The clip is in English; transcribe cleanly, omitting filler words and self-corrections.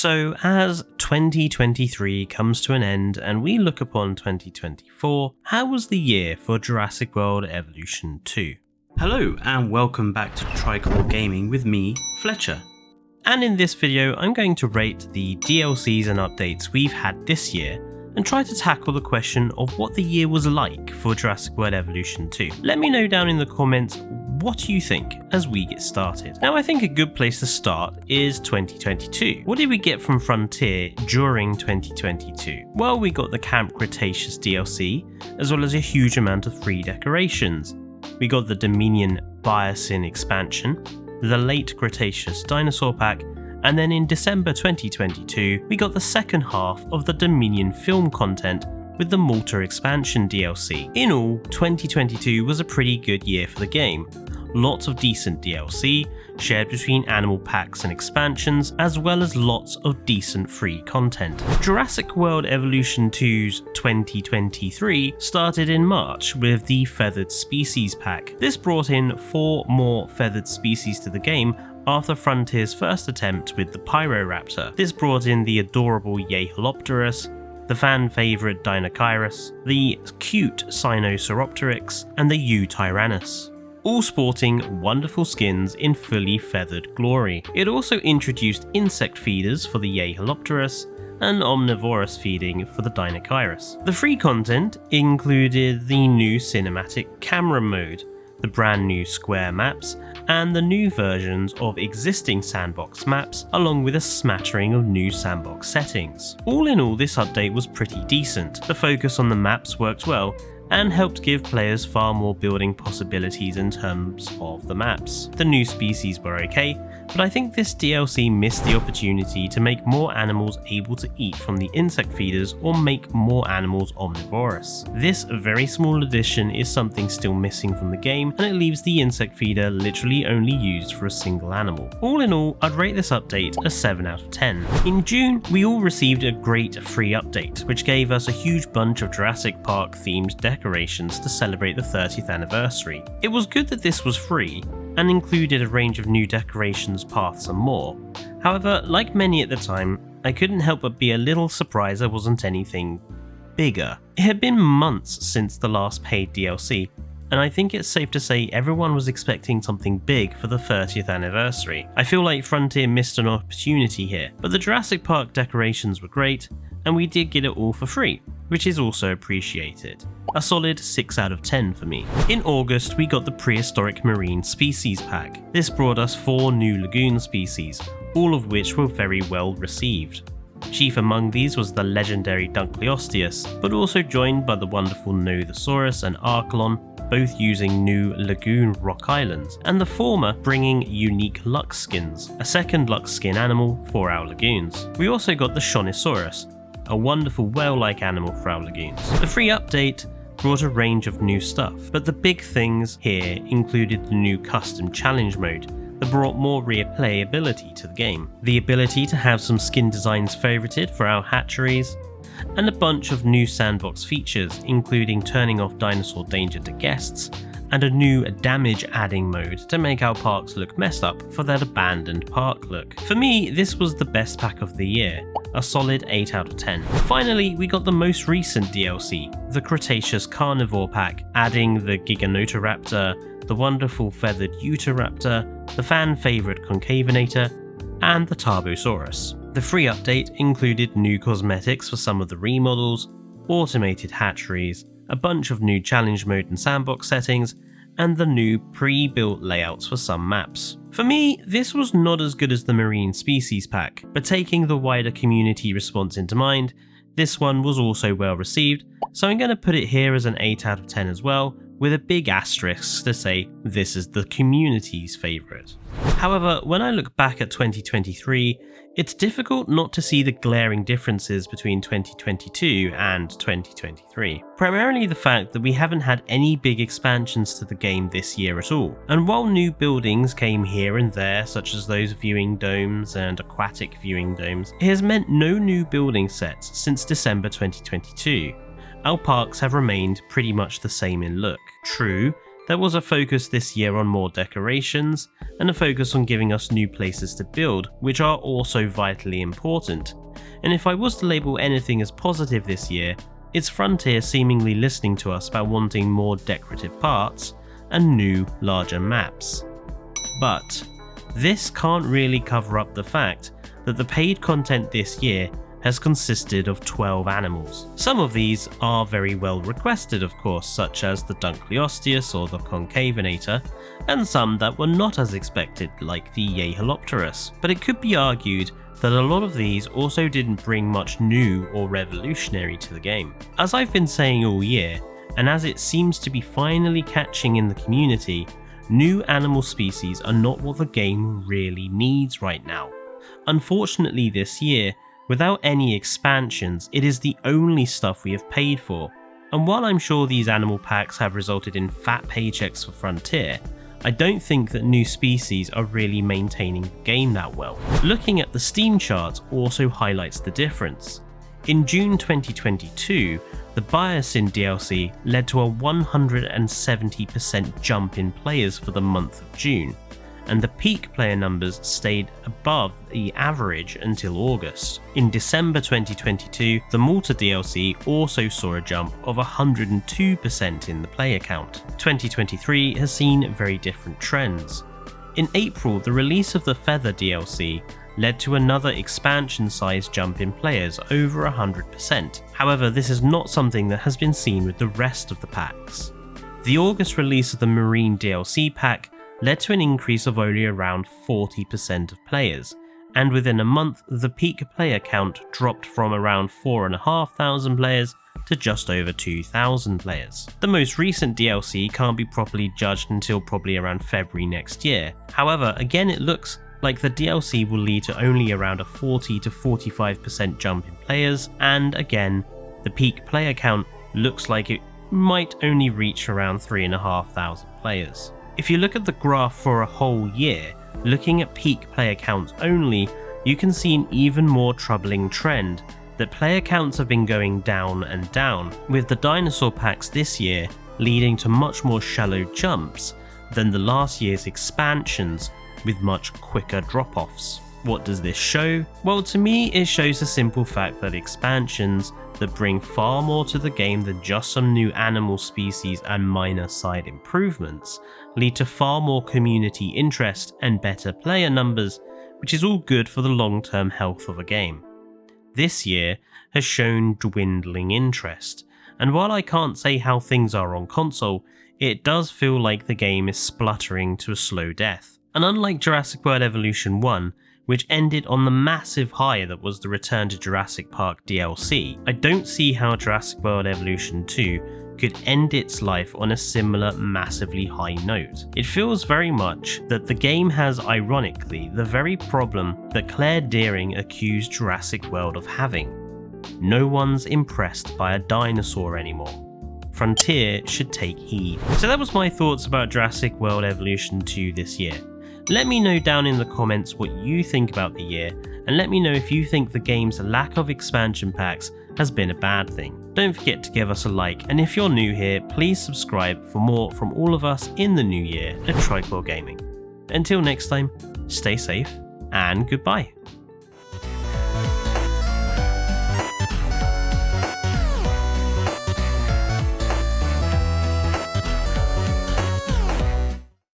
So as 2023 comes to an end and we look upon 2024, how was the year for Jurassic World Evolution 2? Hello and welcome back to Tricolor Gaming with me, Fletcher. And in this video I'm going to rate the DLCs and updates we've had this year and try to tackle the question of what the year was like for Jurassic World Evolution 2. Let me know down in the comments what you think as we get started. Now I think a good place to start is 2022. What did we get from Frontier during 2022? Well, we got the Camp Cretaceous DLC, as well as a huge amount of free decorations. We got the Dominion Biosyn expansion, the late Cretaceous dinosaur pack, and then in December 2022 we got the second half of the Dominion film content with the Malta expansion DLC. In all, 2022 was a pretty good year for the game. Lots of decent DLC, shared between animal packs and expansions, as well as lots of decent free content. Jurassic World Evolution 2's 2023 started in March with the Feathered Species pack. This brought in 4 more feathered species to the game after Frontier's first attempt with the Pyroraptor. This brought in the adorable Yeholopterus, the fan favourite Dinosaurs, the cute Sinosauropteryx, and the Eutyrannus, all sporting wonderful skins in fully feathered glory. It also introduced insect feeders for the Yeholopterus and omnivorous feeding for the Dinosaurs. The free content included the new cinematic camera mode, the brand new square maps, and the new versions of existing sandbox maps, along with a smattering of new sandbox settings. All in all, this update was pretty decent. The focus on the maps worked well, and helped give players far more building possibilities in terms of the maps. The new species were okay, but I think this DLC missed the opportunity to make more animals able to eat from the insect feeders or make more animals omnivorous. This very small addition is something still missing from the game, and it leaves the insect feeder literally only used for a single animal. All in all, I'd rate this update a 7 out of 10. In June, we all received a great free update, which gave us a huge bunch of Jurassic Park themed decorations to celebrate the 30th anniversary. It was good that this was free, and included a range of new decorations, paths and more. However, like many at the time, I couldn't help but be a little surprised there wasn't anything bigger. It had been months since the last paid DLC, and I think it's safe to say everyone was expecting something big for the 30th anniversary. I feel like Frontier missed an opportunity here, but the Jurassic Park decorations were great, and we did get it all for free, which is also appreciated. A solid 6 out of 10 for me. In August, we got the Prehistoric Marine Species pack. This brought us 4 new lagoon species, all of which were very well received. Chief among these was the legendary Dunkleosteus, but also joined by the wonderful Nothosaurus and Archelon, both using new lagoon rock islands, and the former bringing unique Lux skins, a second Lux skin animal for our lagoons. We also got the Shonisaurus, a wonderful whale-like animal for our lagoons. The free update brought a range of new stuff, but the big things here included the new custom challenge mode that brought more replayability to the game, the ability to have some skin designs favorited for our hatcheries, and a bunch of new sandbox features, including turning off dinosaur danger to guests, and a new damage adding mode to make our parks look messed up for that abandoned park look. For me, this was the best pack of the year, a solid 8 out of 10. Finally, we got the most recent DLC, the Cretaceous Carnivore pack, adding the Giganotoraptor, the wonderful feathered Utahraptor, the fan favourite Concavenator, and the Tarbosaurus. The free update included new cosmetics for some of the remodels, automated hatcheries, a bunch of new challenge mode and sandbox settings, and the new pre-built layouts for some maps. For me, this was not as good as the Marine Species pack, but taking the wider community response into mind, this one was also well received, so I'm going to put it here as an 8 out of 10 as well, with a big asterisk to say this is the community's favourite. However, when I look back at 2023, it's difficult not to see the glaring differences between 2022 and 2023. Primarily the fact that we haven't had any big expansions to the game this year at all. And while new buildings came here and there, such as those viewing domes and aquatic viewing domes, it has meant no new building sets since December 2022. Our parks have remained pretty much the same in look. True, There was a focus this year on more decorations, and a focus on giving us new places to build, which are also vitally important. And if I was to label anything as positive this year, it's Frontier seemingly listening to us about wanting more decorative parts and new, larger maps. But this can't really cover up the fact that the paid content this year has consisted of 12 animals. Some of these are very well requested, of course, such as the Dunkleosteus or the Concavinator, and some that were not as expected, like the Yeholopterus. But it could be argued that a lot of these also didn't bring much new or revolutionary to the game. As I've been saying all year, and as it seems to be finally catching in the community, new animal species are not what the game really needs right now. Unfortunately this year, without any expansions, it is the only stuff we have paid for, and while I'm sure these animal packs have resulted in fat paychecks for Frontier, I don't think that new species are really maintaining the game that well. Looking at the Steam charts also highlights the difference. In June 2022, the Biosyn DLC led to a 170% jump in players for the month of June, and the peak player numbers stayed above the average until August. In December 2022, the Malta DLC also saw a jump of 102% in the player count. 2023 has seen very different trends. In April, the release of the Feather DLC led to another expansion-sized jump in players over 100%. However, this is not something that has been seen with the rest of the packs. The August release of the Marine DLC pack led to an increase of only around 40% of players, and within a month the peak player count dropped from around 4,500 players to just over 2,000 players. The most recent DLC can't be properly judged until probably around February next year. However, again it looks like the DLC will lead to only around a 40 to 45% jump in players, and again, the peak player count looks like it might only reach around 3,500 players. If you look at the graph for a whole year, looking at peak player counts only, you can see an even more troubling trend that player counts have been going down and down, with the dinosaur packs this year leading to much more shallow jumps than the last year's expansions with much quicker drop-offs. What does this show? Well, to me it shows the simple fact that expansions that bring far more to the game than just some new animal species and minor side improvements lead to far more community interest and better player numbers, which is all good for the long-term health of a game. This year has shown dwindling interest, and while I can't say how things are on console, it does feel like the game is spluttering to a slow death. And unlike Jurassic World Evolution 1, which ended on the massive high that was the Return to Jurassic Park DLC, I don't see how Jurassic World Evolution 2 could end its life on a similar massively high note. It feels very much that the game has, ironically, the very problem that Claire Dearing accused Jurassic World of having. No one's impressed by a dinosaur anymore. Frontier should take heed. So that was my thoughts about Jurassic World Evolution 2 this year. Let me know down in the comments what you think about the year, and let me know if you think the game's lack of expansion packs has been a bad thing. Don't forget to give us a like, and if you're new here, please subscribe for more from all of us in the new year at Tricor Gaming. Until next time, stay safe and goodbye.